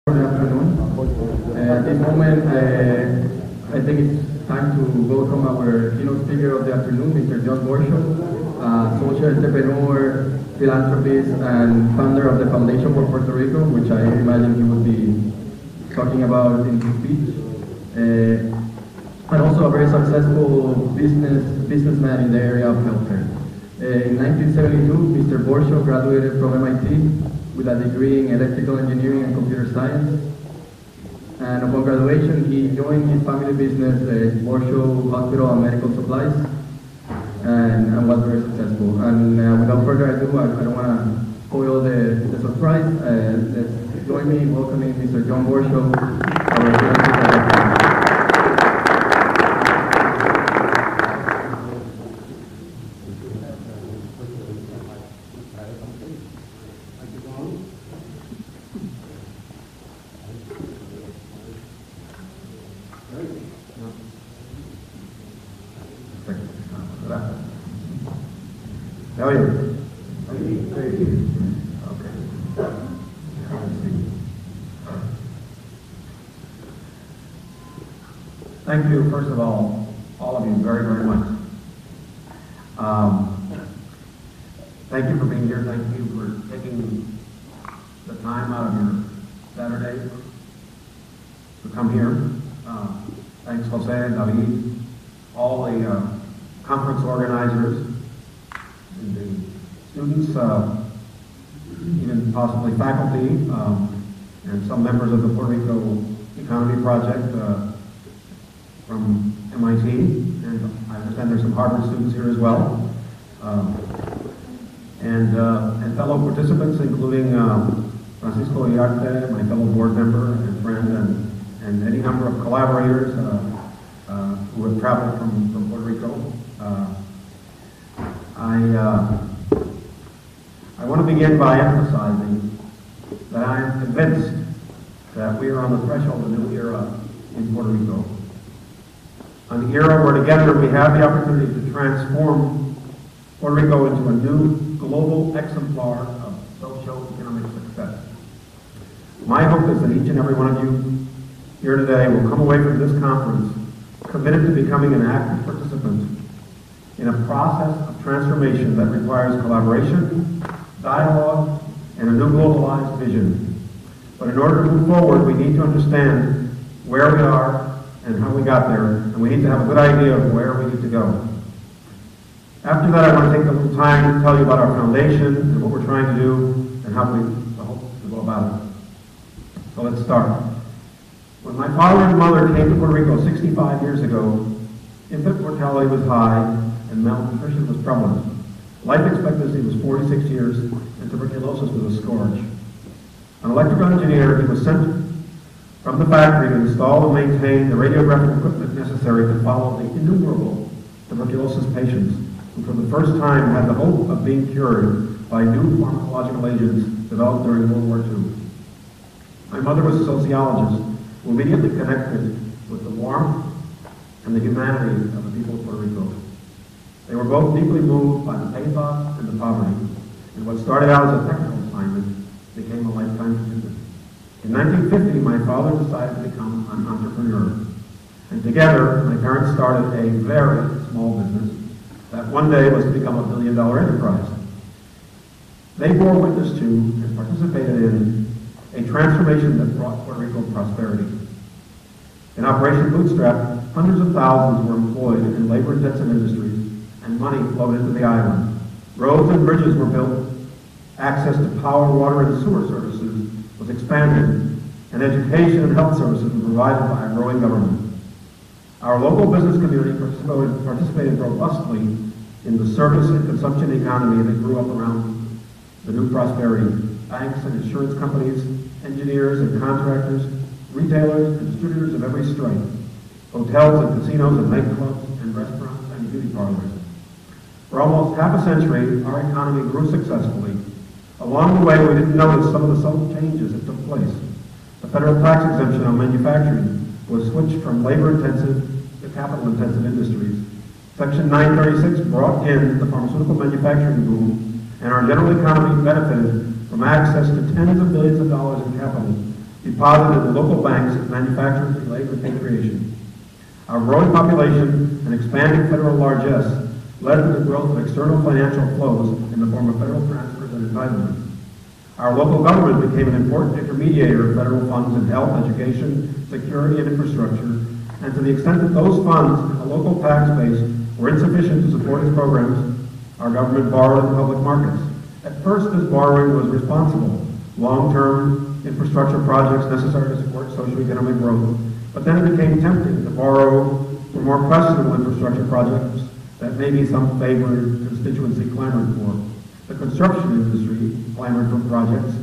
Good afternoon. At this moment, I think it's time to welcome our keynote speaker of the afternoon, Mr. Jon Borschow, social entrepreneur, philanthropist, and founder of the Foundation for Puerto Rico, which I imagine he will be talking about in his speech. And also a very successful businessman in the area of healthcare. In 1972, Mr. Borschow graduated from MIT with a degree in electrical engineering and computer science. And upon graduation, he joined his family business, Borschow Hospital and Medical Supplies, and was very successful. And without further ado, I don't want to spoil the surprise. Let's join me in welcoming Mr. Jon Borschow, our director. How are you? Thank you. Okay. Thank you, first of all of you, very, very much. Thank you for being here. Thank you for taking the time out of your Saturday to come here. Thanks, Jose and David, all the conference organizers, and the students, even possibly faculty, and some members of the Puerto Rico Economy Project from MIT, and I understand there's some Harvard students here as well, and fellow participants, including Francisco Iarte, my fellow board member and friend, and any number of collaborators who have traveled from Puerto Rico. I want to begin by emphasizing that I am convinced that we are on the threshold of a new era in Puerto Rico. An era where together we have the opportunity to transform Puerto Rico into a new global exemplar of socioeconomic success. My hope is that each and every one of you here today will come away from this conference committed to becoming an active participant in a process of transformation that requires collaboration, dialogue, and a new globalized vision. But in order to move forward, we need to understand where we are and how we got there, and we need to have a good idea of where we need to go. After that, I want to take a little time to tell you about our foundation and what we're trying to do and how we hope to go about it. So let's start. When my father and mother came to Puerto Rico 65 years ago, infant mortality was high and malnutrition was prevalent. Life expectancy was 46 years and tuberculosis was a scourge. An electrical engineer, he was sent from the factory to install and maintain the radiographic equipment necessary to follow the innumerable tuberculosis patients who for the first time had the hope of being cured by new pharmacological agents developed during World War II. My mother was a sociologist who immediately connected with the warmth and the humanity of the people of Puerto Rico. They were both deeply moved by the pathos and the poverty, and what started out as a technical assignment became a lifetime commitment. In 1950, my father decided to become an entrepreneur, and together, my parents started a very small business that one day was to become a billion-dollar enterprise. They bore witness to and participated in a transformation that brought Puerto Rico prosperity. In Operation Bootstrap, hundreds of thousands were employed in labor-intensive industries, and money flowed into the island. Roads and bridges were built, access to power, water, and sewer services was expanded, and education and health services were provided by a growing government. Our local business community participated robustly in the service and consumption economy that grew up around the new prosperity. Banks and insurance companies, engineers and contractors, retailers and distributors of every stripe, hotels and casinos and nightclubs and restaurants and beauty parlors. For almost half a century, our economy grew successfully. Along the way, we didn't notice some of the subtle changes that took place. The federal tax exemption on manufacturing was switched from labor-intensive to capital-intensive industries. Section 936 brought in the pharmaceutical manufacturing boom, and our general economy benefited from access to tens of billions of dollars in capital deposited in local banks as manufacturers delayed repatriation. Our growing population and expanding federal largesse led to the growth of external financial flows in the form of federal transfers and entitlements. Our local government became an important intermediator of federal funds in health, education, security, and infrastructure, and to the extent that those funds in the local tax base were insufficient to support its programs, our government borrowed in public markets. At first, this borrowing was responsible, long-term infrastructure projects necessary to support socioeconomic growth, but then it became tempting to borrow for more questionable infrastructure projects that maybe some favored constituency clamored for. The construction industry clamored for projects.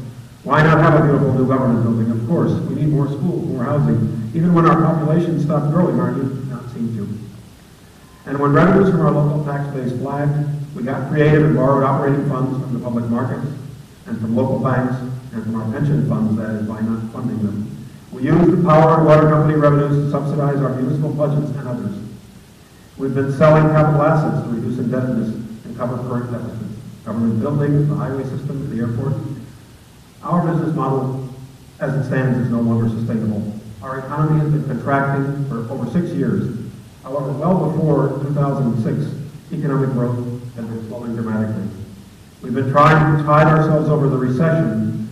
Why not have a beautiful new government building? Of course, we need more schools, more housing. Even when our population stopped growing, our youth did not seem to. And when revenues from our local tax base flagged, we got creative and borrowed operating funds from the public markets and from local banks and from our pension funds, that is, by not funding them. We used the power of water company revenues to subsidize our municipal budgets and others. We've been selling capital assets to reduce indebtedness and cover current deficits. Government buildings, the highway system, the airport. Our business model, as it stands, is no longer sustainable. Our economy has been contracting for over 6 years. However, well before 2006, economic growth has been slowing dramatically. We've been trying to tide ourselves over the recession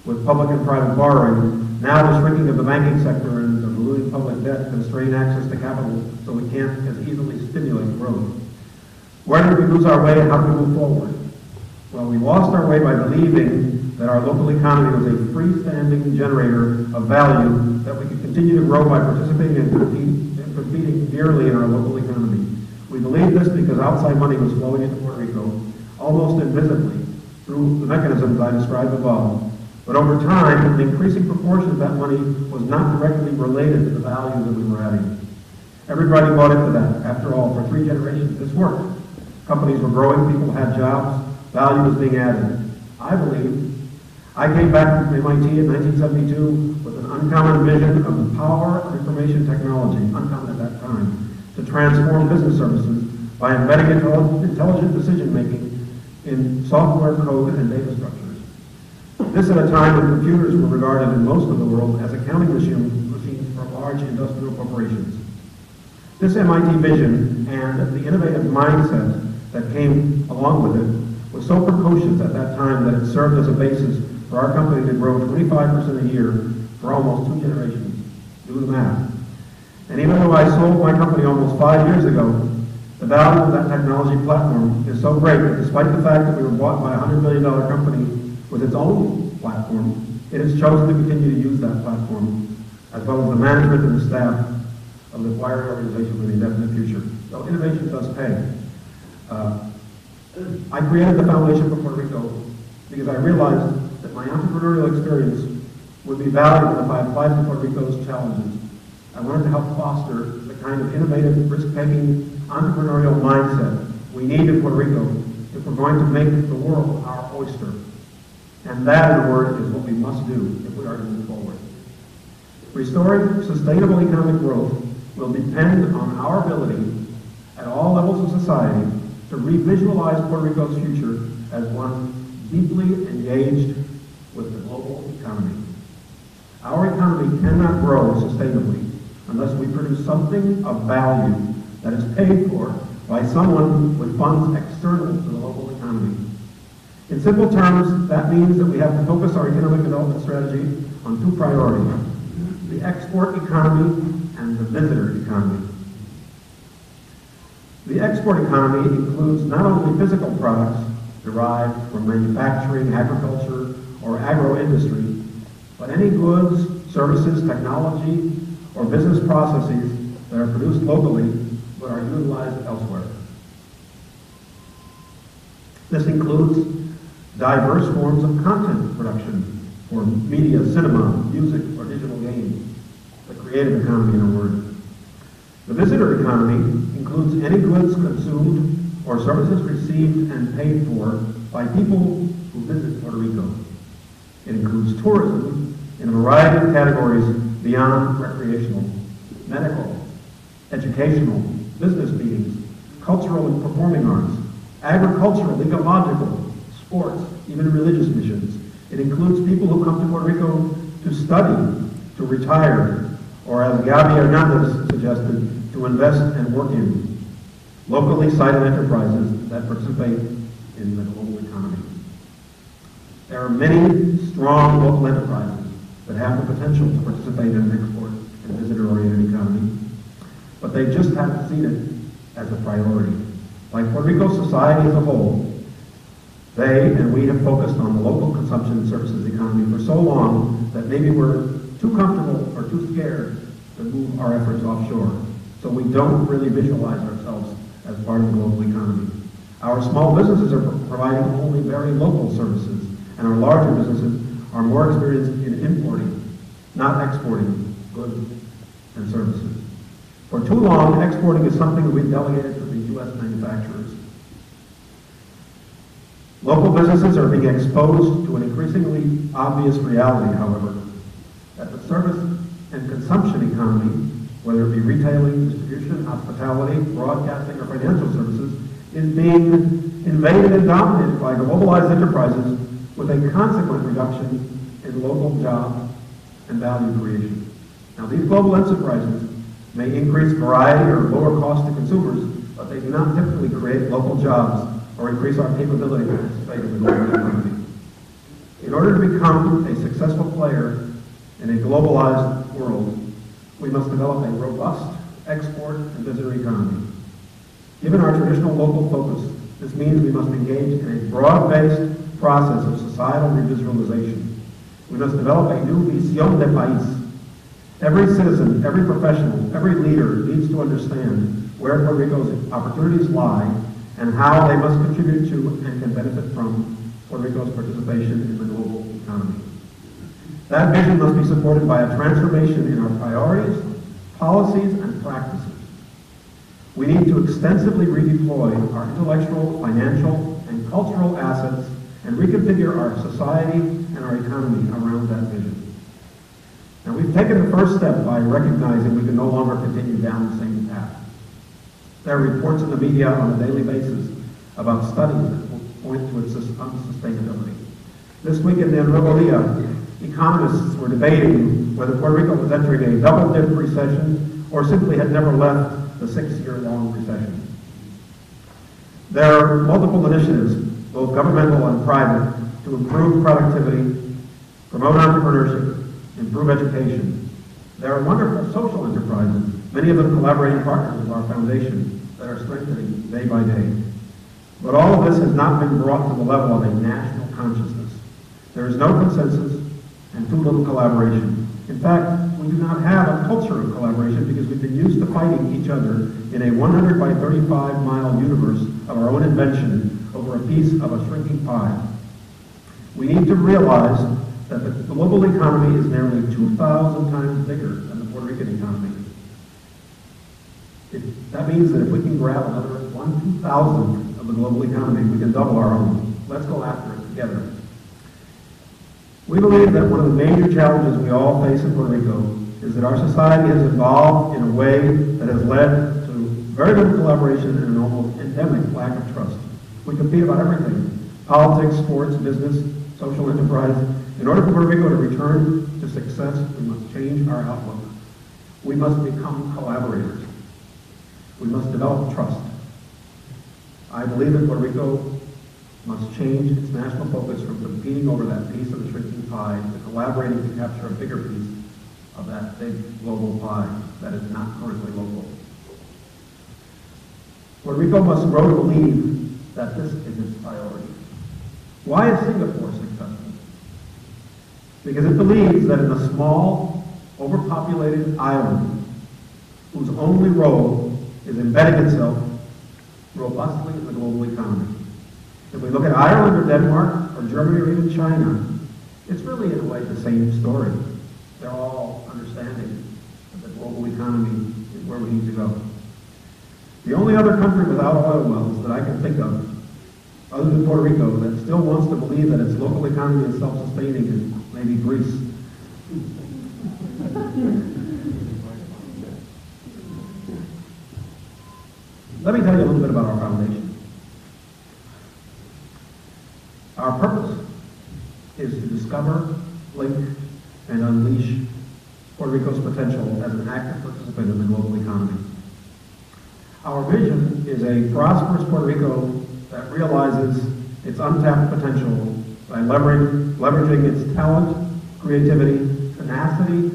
with public and private borrowing. Now the shrinking of the banking sector and the ballooning public debt constrain access to capital, so we can't as easily stimulate growth. Where did we lose our way and how do we move forward? Well, we lost our way by believing that our local economy was a freestanding generator of value that we could continue to grow by participating and competing dearly in our local economy. We believed this because outside money was flowing into Puerto Rico almost invisibly through the mechanisms I described above. But over time, an increasing proportion of that money was not directly related to the value that we were adding. Everybody bought into that. After all, for 3 generations, this worked. Companies were growing, people had jobs, value was being added. I came back from MIT in 1972 with an uncommon vision of the power of information technology, uncommon at that time, to transform business services by embedding intelligent decision-making in software, code, and data structures. This at a time when computers were regarded in most of the world as accounting machines for large industrial corporations. This MIT vision and the innovative mindset that came along with it was so precocious at that time that it served as a basis for our company to grow 25% a year for almost 2 generations. Do the math. And even though I sold my company almost 5 years ago, the value of that technology platform is so great that despite the fact that we were bought by a $100 million company with its own platform, it has chosen to continue to use that platform, as well as the management and the staff of the acquired organization for the indefinite future. So innovation does pay. I created the Foundation for Puerto Rico because I realized that my entrepreneurial experience would be valuable if I applied to Puerto Rico's challenges. I wanted to help foster the kind of innovative, risk-taking, entrepreneurial mindset we need in Puerto Rico if we're going to make the world our oyster. And that, in a word, is what we must do if we are to move forward. Restoring sustainable economic growth will depend on our ability at all levels of society to revisualize Puerto Rico's future as one deeply engaged with the global economy. Our economy cannot grow sustainably unless we produce something of value that is paid for by someone with funds external to the local economy. In simple terms, that means that we have to focus our economic development strategy on 2 priorities: the export economy and the visitor economy. The export economy includes not only physical products derived from manufacturing, agriculture, or agro-industry, but any goods, services, technology, or business processes that are produced locally but are utilized elsewhere. This includes diverse forms of content production for media, cinema, music, or digital games, the creative economy in a word. The visitor economy includes any goods consumed or services received and paid for by people who visit Puerto Rico. It includes tourism in a variety of categories beyond recreational, medical, educational, business meetings, cultural and performing arts, agricultural, ecological, sports, even religious missions. It includes people who come to Puerto Rico to study, to retire, or as Gaby Hernandez suggested, to invest and work in. Locally sited enterprises that participate in the global economy. There are many strong local enterprises that have the potential to participate in an export and visitor-oriented economy, but they just haven't seen it as a priority. Like Puerto Rico society as a whole, they and we have focused on the local consumption and services economy for so long that maybe we're too comfortable or too scared to move our efforts offshore. So we don't really visualize ourselves as part of the global economy. Our small businesses are providing only very local services, and our larger businesses are more experienced in importing, not exporting goods and services. For too long, exporting is something that we've delegated to the U.S. manufacturers. Local businesses are being exposed to an increasingly obvious reality, however, that the service and consumption economy, whether it be retailing, distribution, hospitality, broadcasting, or financial services, is being invaded and dominated by globalized enterprises with a consequent reduction in local job and value creation. Now, these global enterprises may increase variety or lower cost to consumers, but they do not typically create local jobs or increase our capability to participate in the global economy. In order to become a successful player in a globalized world, we must develop a robust export and visitor economy. Given our traditional local focus, this means we must engage in a broad-based process of societal revisualization. We must develop a new visión de país. Every citizen, every professional, every leader needs to understand where Puerto Rico's opportunities lie and how they must contribute to and can benefit from Puerto Rico's participation in the global economy. That vision must be supported by a transformation in our priorities, policies, and practices. We need to extensively redeploy our intellectual, financial, and cultural assets and reconfigure our society and our economy around that vision. Now, we've taken the first step by recognizing we can no longer continue down the same path. There are reports in the media on a daily basis about studies that point to its unsustainability. This week in the Nuevo Dia, economists were debating whether Puerto Rico was entering a double-dip recession or simply had never left the 6-year-long recession. There are multiple initiatives, both governmental and private, to improve productivity, promote entrepreneurship, improve education. There are wonderful social enterprises, many of them collaborating partners of our foundation, that are strengthening day by day. But all of this has not been brought to the level of a national consciousness. There is no consensus and too little collaboration. In fact, we do not have a culture of collaboration because we've been used to fighting each other in a 100 by 35-mile universe of our own invention over a piece of a shrinking pie. We need to realize that the global economy is nearly 2,000 times bigger than the Puerto Rican economy. That means that if we can grab another 1/2,000th of the global economy, we can double our own. Let's go after it together. We believe that one of the major challenges we all face in Puerto Rico is that our society has evolved in a way that has led to very little collaboration and an almost endemic lack of trust. We compete about everything: politics, sports, business, social enterprise. In order for Puerto Rico to return to success, we must change our outlook. We must become collaborators. We must develop trust. I believe that Puerto Rico must change its national focus from competing over that piece of the shrinking pie to collaborating to capture a bigger piece of that big global pie that is not currently local. Puerto Rico must grow to believe that this is its priority. Why is Singapore successful? Because it believes that in a small, overpopulated island whose only role is embedding itself robustly in the global economy. If we look at Ireland or Denmark or Germany or even China, it's really in a way the same story. They're all understanding that the global economy is where we need to go. The only other country without oil wells that I can think of, other than Puerto Rico, that still wants to believe that its local economy is self-sustaining is maybe Greece. Let me tell you a little bit about our foundation. Our purpose is to discover, link, and Puerto Rico's potential as an active participant in the global economy. Our vision is a prosperous Puerto Rico that realizes its untapped potential by leveraging its talent, creativity, tenacity,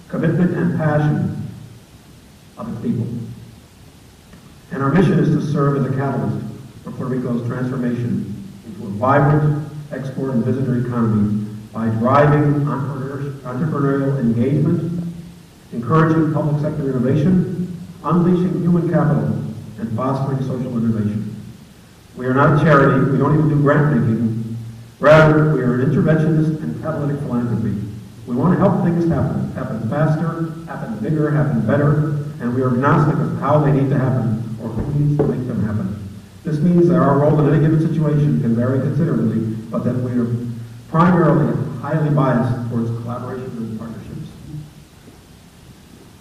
commitment, and passion of its people. And our mission is to serve as a catalyst for Puerto Rico's transformation into a vibrant export and visitor economy by driving entrepreneurial engagement, encouraging public sector innovation, unleashing human capital, and fostering social innovation. We are not a charity. We don't even do grant making. Rather, we are an interventionist and catalytic philanthropy. We want to help things happen faster, happen bigger, happen better, and we are agnostic of how they need to happen or who needs to make them happen. This means that our role in any given situation can vary considerably, but that we are primarily highly biased towards collaboration and partnerships.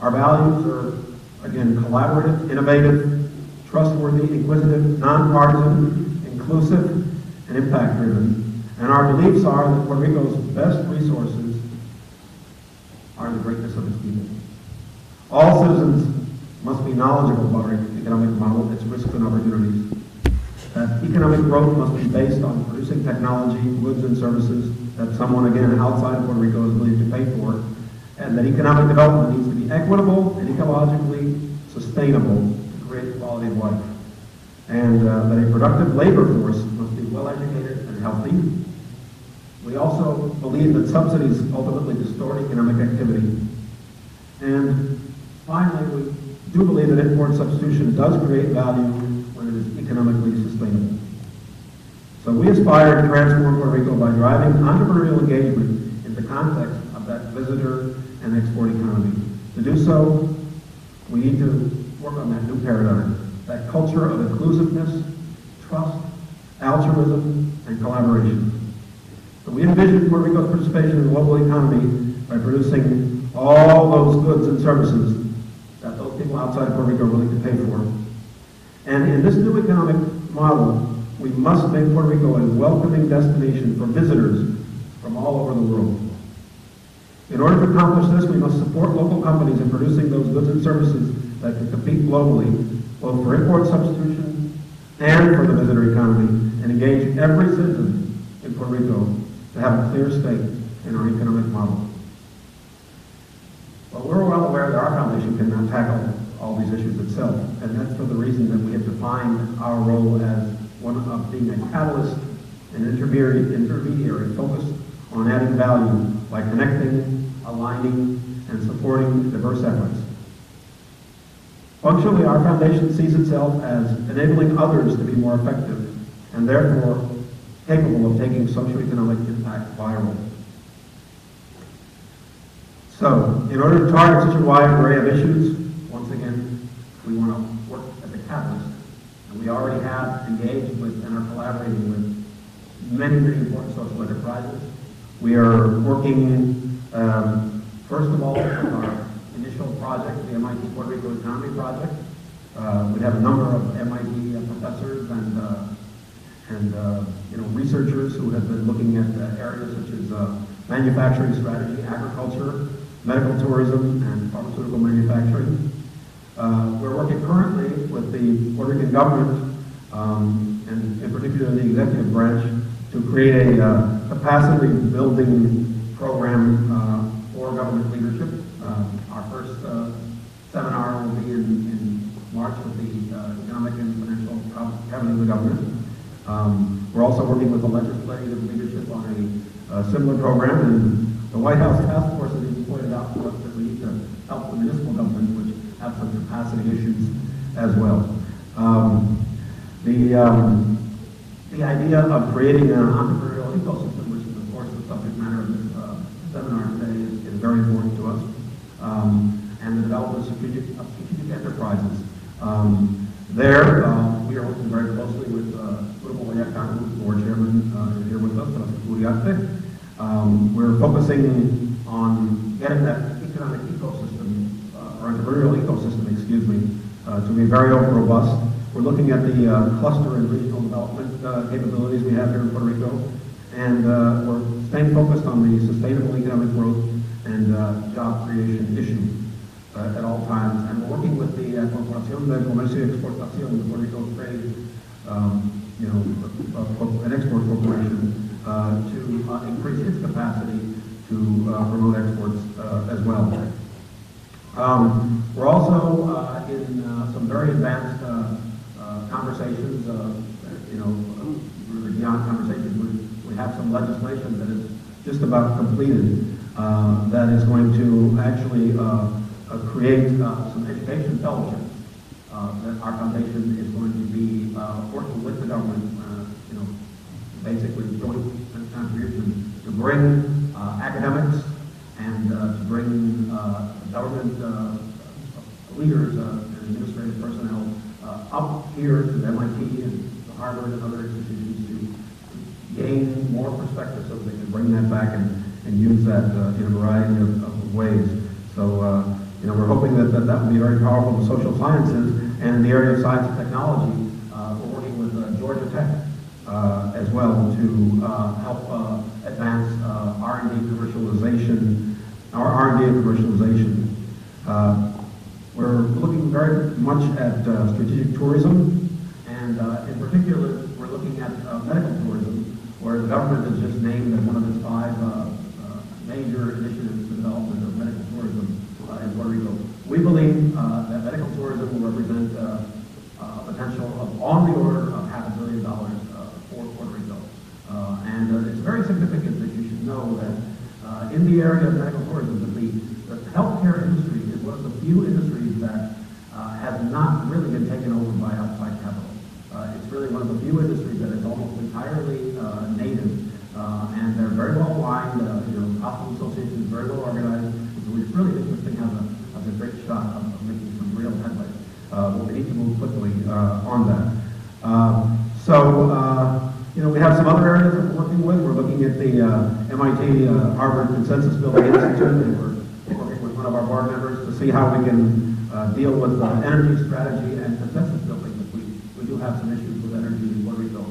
Our values are, again, collaborative, innovative, trustworthy, inquisitive, nonpartisan, inclusive, and impact-driven. And our beliefs are that Puerto Rico's best resources are the greatness of its people. All citizens must be knowledgeable about our economic model, its risks and opportunities. That economic growth must be based on producing technology, goods, and services that someone, again, outside of Puerto Rico is willing to pay for, and that economic development needs to be equitable and ecologically sustainable to create quality of life. And that a productive labor force must be well-educated and healthy. We also believe that subsidies ultimately distort economic activity. And finally, we do believe that import substitution does create value when it is economically sustainable. So we aspire to transform Puerto Rico by driving entrepreneurial engagement in the context of that visitor and export economy. To do so, we need to work on that new paradigm, that culture of inclusiveness, trust, altruism, and collaboration. So we envision Puerto Rico's participation in the global economy by producing all those goods and services that those people outside of Puerto Rico are willing to pay for. And in this new economic model, we must make Puerto Rico a welcoming destination for visitors from all over the world. In order to accomplish this, we must support local companies in producing those goods and services that can compete globally, both for import substitution and for the visitor economy, and engage every citizen in Puerto Rico to have a clear stake in our economic model. Well, we're well aware that our foundation cannot tackle all these issues itself, and that's for the reason that we have defined our role as one of being a catalyst and intermediary focused on adding value by connecting, aligning, and supporting diverse efforts. Functionally, our foundation sees itself as enabling others to be more effective and therefore capable of taking socioeconomic impact viral. So, in order to target such a wide array of issues, once again, we want to work as a catalyst. And we already have engaged with and are collaborating with many, many important social enterprises. We are working, first of all, with our initial project, the MIT Puerto Rico Economy Project. We have a number of MIT professors and researchers who have been looking at areas such as manufacturing strategy, agriculture, medical tourism, and pharmaceutical manufacturing. We're working currently with the Puerto Rican government, and in particular the executive branch, to create a capacity building program for government leadership. Our first seminar will be in March with the Economic and Financial Cabinet of the government. We're also working with the legislative leadership on a similar program, and the White House task force has even pointed out to us that we need to help the municipal governments, which have some capacity issues as well. The idea of creating an entrepreneurial ecosystem, which is of course the subject matter of this seminar today, is very important to us, and the development of strategic enterprises. We are working very closely with Grupo Boyacá, who's the board chairman, is here with us, we're focusing on getting that economic ecosystem, or entrepreneurial ecosystem, to be very robust. We're looking at the cluster and regional development capabilities we have here in Puerto Rico, and we're staying focused on the sustainable economic growth and and job creation issue at all times. And we're working with the Corporación de Comercio y Exportación, the Puerto Rico Trade, an export corporation, to increase its capacity to promote exports as well. We're also in some very advanced conversations, really beyond conversations. We have some legislation that is just about completed that is going to actually create some education fellowships that our foundation is going to be working with the government, basically joint contribution to bring academics and to bring government leaders and administrative personnel up here to MIT and to Harvard and other institutions to gain more perspective so that they can bring that back and use that in a variety of ways. So, we're hoping that will be very powerful in social sciences, and in the area of science and technology, we're working with Georgia Tech as well to help advance R&D commercialization, our R&D and commercialization. We're looking very much at strategic tourism, and in particular, we're looking at medical tourism, where the government has just named as one of its 5 major initiatives the development of medical tourism in Puerto Rico. We believe that medical tourism will represent a potential of on the order of $500 million for Puerto Rico. And it's very significant that you should know that in the area of medical tourism, the healthcare industry is one of the few industries that has not really been taken over by outside capital. It's really one of the few industries that is almost entirely native, and they're very well aligned. Hospital Association is very well organized. So we really think this thing has a great shot of making some real headway. But we need to move quickly on that. We have some other areas that we're working with. We're looking at the MIT Harvard Consensus Building Institute, and we're working with one of our board members to see how we can deal with energy strategy and consensus building. We do have some issues with energy in Puerto Rico.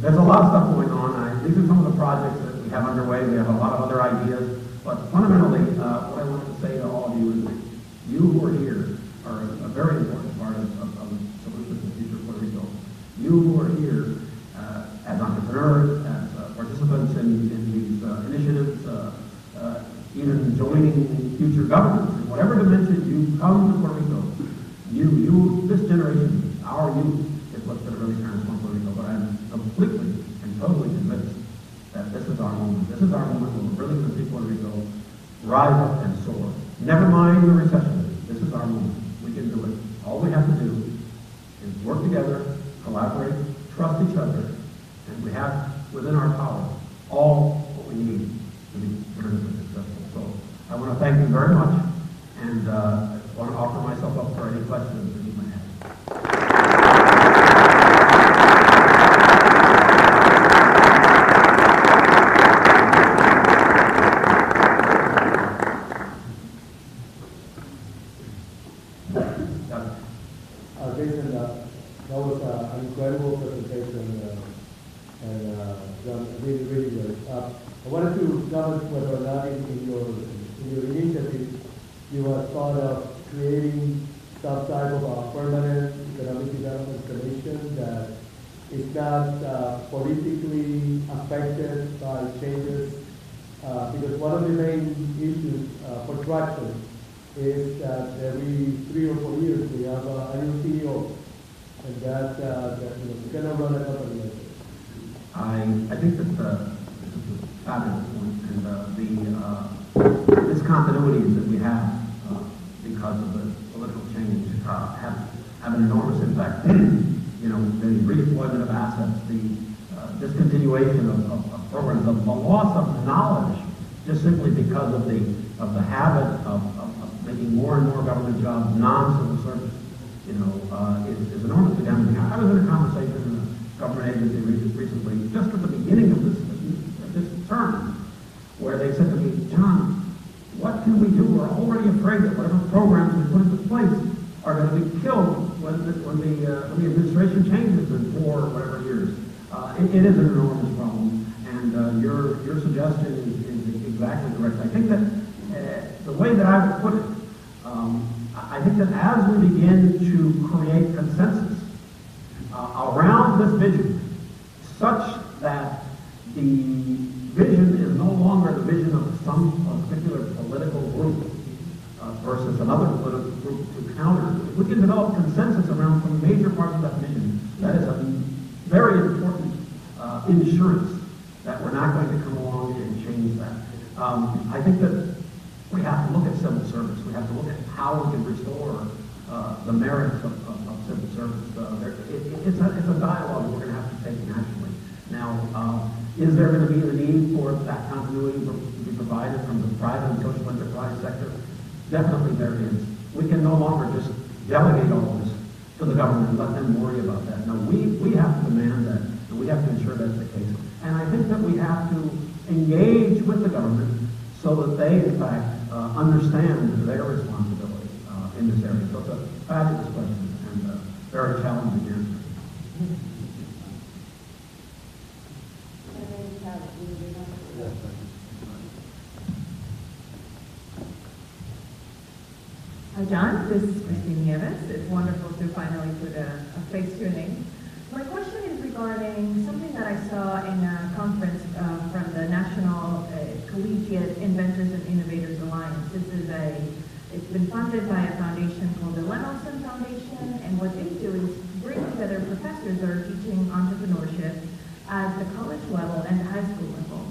There's a lot of stuff going on. These are some of the projects that we have underway. We have a lot of other ideas. But fundamentally, what I wanted to say to all of you is that you who are here are a very important part of the solution to the future of Puerto Rico. You who are here as entrepreneurs, as participants in these initiatives, even joining future governments, in whatever dimension you come to Puerto Rico, this generation, our youth, is what's going to really transform Puerto Rico. But I'm completely and totally convinced that this is our moment. This is our moment when we're really going to see Puerto Rico rise up and soar. Never mind the recession. This is our moment. We can do it. All we have to do is work together, collaborate, trust each other, and we have within our power all what we need to be tremendously successful. So I want to thank you very much, and I want to offer myself up for any questions that you may have. That was an incredible presentation, and really, really good. I wanted to comment whether or not in your initiative you have thought of creating some type of a permanent economic development commission that is not politically affected by changes, because one of the main issues for traction is that every 3 or 4 years we have a new CEO, and that you cannot run a company like this. I think that this is a fabulous point, and the discontinuities that we have because of the political change have an enormous impact. The redeployment of assets, the discontinuation of programs, the loss of knowledge, just simply because of the habit of making more and more government jobs non-civil service, is enormously damaging. I was in a conversation in a government agency recently, just at the beginning of this term, where they said to me, "John, what can we do? We're already afraid that whatever programs we put into place are going to be killed when the administration changes in 4 or whatever years." It is an enormous problem, and your question is exactly correct. I think that the way that I would put it, I think that as we begin to create consensus around this vision, such that the vision is no longer the vision of some particular political group versus another political group to counter, if we can develop consensus around some major parts of that vision, that is a very important insurance that we're not going to come along and change that. I think that we have to look at civil service. We have to look at how we can restore the merits of civil service. It's a dialogue that we're going to have to take nationally. Now, is there going to be the need for that continuity to be provided from the private and social enterprise sector? Definitely there is. We can no longer just delegate all of this to the government and let them worry about that. No, we have to demand that, and we have to ensure that's the case. And I think that we have to engage with the government so that they, in fact, understand their responsibility in this area. So it's a fabulous question and a very challenging answer. Hi, John. This is Christine Nieves. It's wonderful to finally put a face to a name. My question is regarding something that I saw in a conference from the National Collegiate Inventors and Innovators Alliance. It's been funded by a foundation called the Lemelson Foundation, and what they do is bring together professors that are teaching entrepreneurship at the college level and the high school level.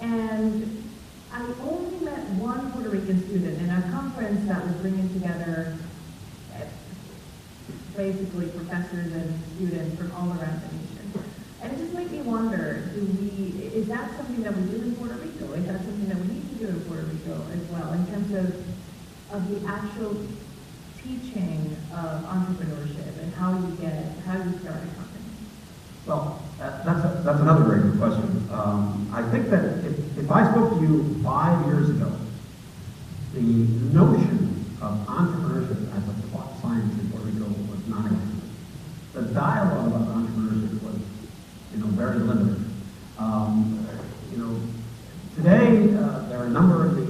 And I only met one Puerto Rican student in a conference that was bringing together basically professors and students from all around the nation. And it just made me wonder, is that something that we do in Puerto Rico? Is that something that we need to do in Puerto Rico as well, in terms of the actual teaching of entrepreneurship and how you start a company? Well, that's another very good question. I think that if I spoke to you 5 years ago, the notion of entrepreneurship as a taught science in Puerto Rico was non-existent. The dialogue about entrepreneurship was, very limited. Today there are a number of the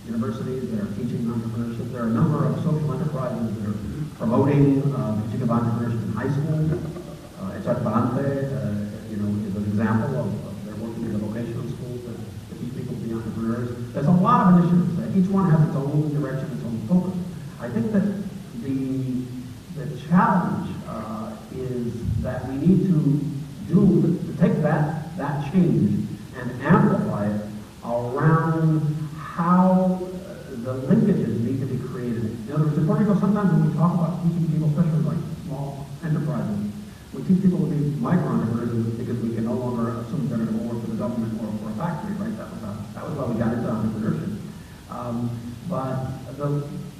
universities that are teaching entrepreneurship. There are a number of social enterprises that are promoting teaching of entrepreneurship in high school. Echatparante, is an example of they're working in the vocational schools to teach people to be entrepreneurs. There's a lot of initiatives. Each one has its own direction, its own focus. I think that the challenge is that we need to take that change and amplify it around how the linkages need to be created. In other words, in Puerto Rico, sometimes when we talk about teaching people, especially like small enterprises, we teach people to be micro-entrepreneurs because we can no longer assume they're going to go work for the government or for a factory, right? That was why we got into entrepreneurship.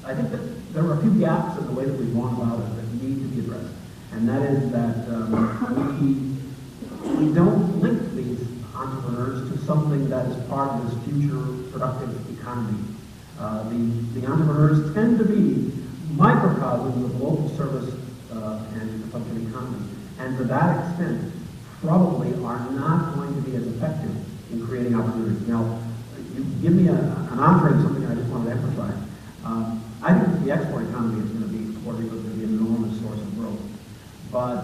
I think that there are a few gaps in the way that we've gone about it that need to be addressed. And that is that we don't link these entrepreneurs to something that is part of this future productive economy. The entrepreneurs tend to be microcosms of local service and consumption economy. And to that extent, probably are not going to be as effective in creating opportunities. Now, you give me an entree to something I just wanted to emphasize. I think the export economy is going to be, Puerto Rico is going to be an enormous source of growth. But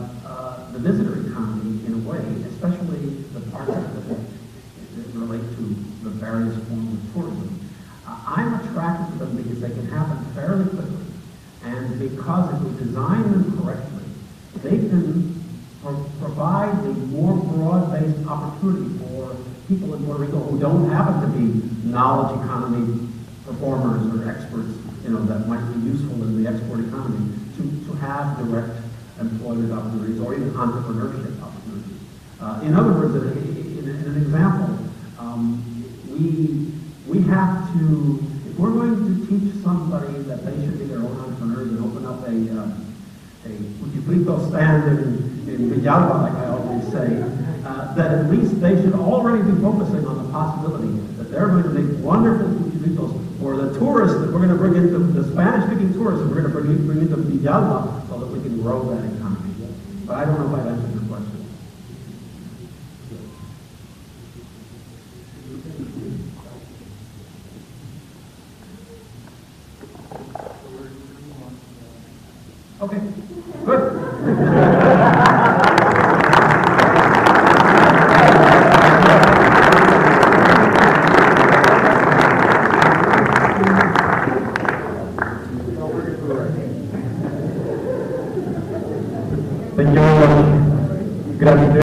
the visitor economy, in a way, especially the parts that relate to the various forms of tourism, I'm attracted to them because they can happen fairly quickly. And because if we design them correctly, they can provide a more broad-based opportunity for people in Puerto Rico who don't happen to be knowledge economy performers or experts, that might be useful in the export economy, to have direct employment opportunities or even entrepreneurship opportunities. In other words, in an example, we have to, if we're going to teach somebody that they should be their own entrepreneurs and open up a Puchifrito stand in Villalba, like I always say, that at least they should already be focusing on the possibility that they're going to make wonderful Puchifritos for the tourists that we're going to bring into, the Spanish-speaking tourists that we're going to bring into Villalba so that we can grow that economy. But I don't know if I've answered your question. Okay, good. Thank you very much. Gracias.